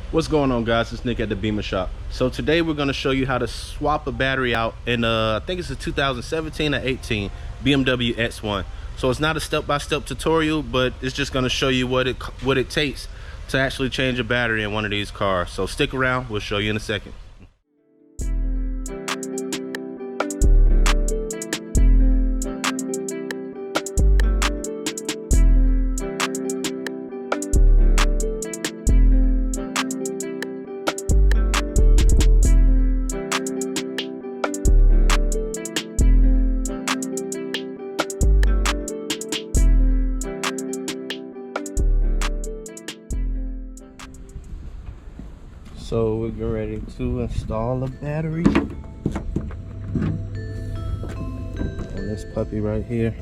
What's going on, guys? It's Nick at the Bimmer shop. So today we're going to show you how to swap a battery out in I think it's a 2017 or 18 BMW X1. So it's not a step-by-step tutorial, but it's just going to show you what it takes to actually change a battery in one of these cars. So stick around, we'll show you in a second. So we're getting ready to install a battery on this puppy right here.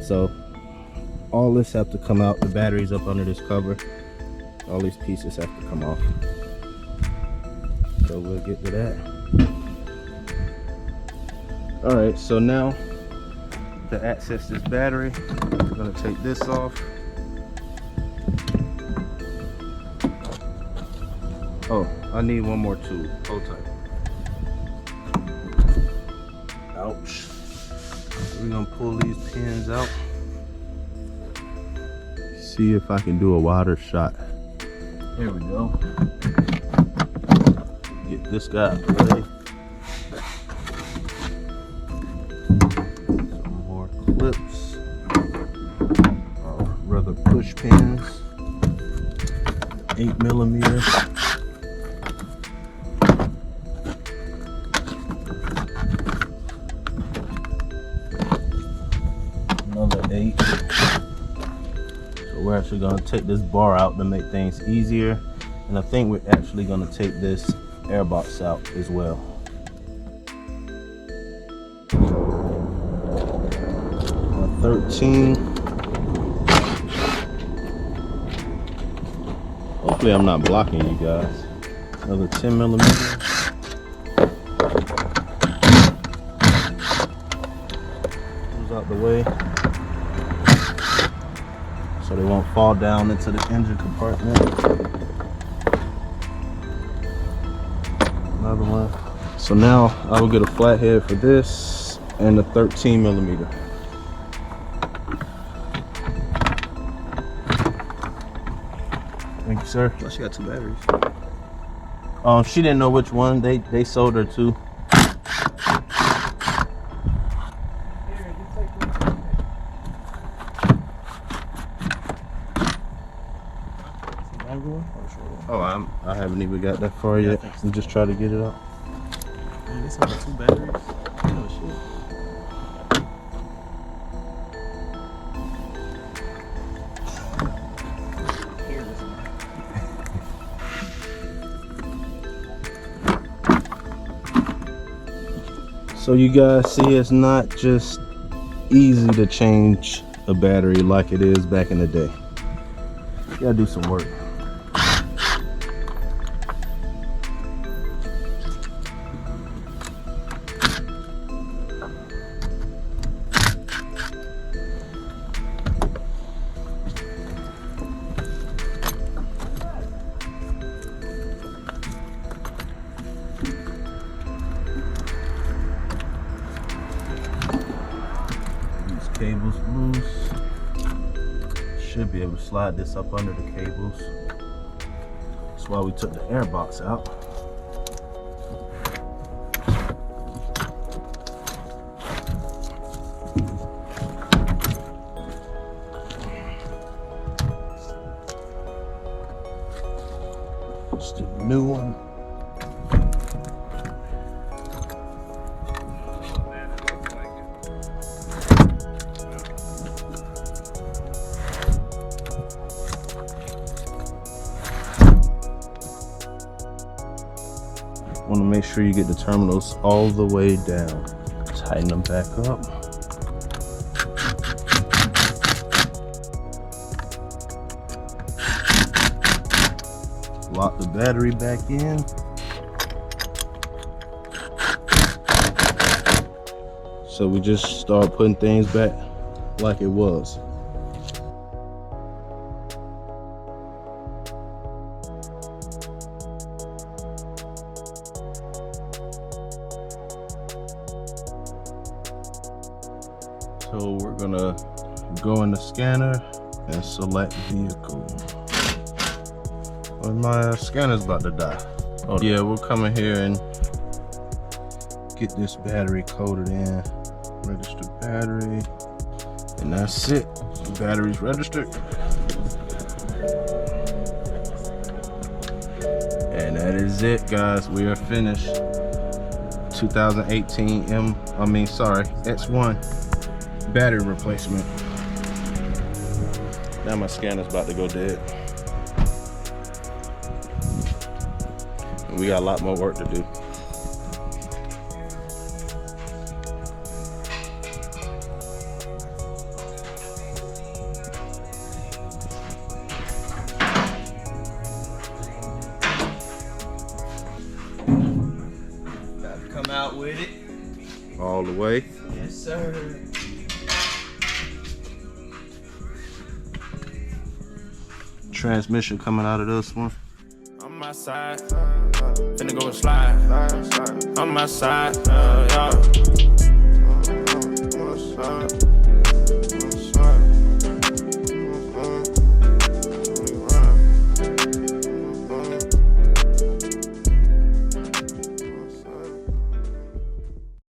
So all this have to come out. The battery's up under this cover. All these pieces have to come off. So we'll get to that. Alright, so now to access this battery, we're going to take this off. Oh, I need one more tool. Hold tight. Ouch. We're gonna pull these pins out. See if I can do a wider shot. Here we go. Get this guy out of the way. Some more clips. Or rather push pins. 8mm. Another 8. So we're actually going to take this bar out to make things easier, and I think we're actually going to take this air box out as well. A 13. Hopefully I'm not blocking you guys. Another 10mm. Out the way so they won't fall down into the engine compartment. Another one. So now I will get a flathead for this and a 13mm. Thank you, sir. Well, she got 2 batteries. She didn't know which one. They sold her 2. Oh, I haven't even got that far yet. I'm just trying to get it out. Man, this has 2 batteries. Oh shit. So you guys see, it's not just easy to change a battery like it is back in the day. You gotta do some work. Cables loose. Should be able to slide this up under the cables. That's why we took the air box out. Just a new one. Want to make sure you get the terminals all the way down. Tighten them back up. Lock the battery back in. So we just start putting things back like it was. So we're gonna go in the scanner and select vehicle. Well, my scanner's about to die. Oh yeah, we'll come in here and get this battery coded in. Registered battery. And that's it. The battery's registered. And that is it, guys. We are finished. 2018 X1 battery replacement. Now my scanner's about to go dead. And we got a lot more work to do. Gotta come out with it. All the way. Yes, sir. Transmission coming out of this one. On my side, finna go and slide. On my side, yeah.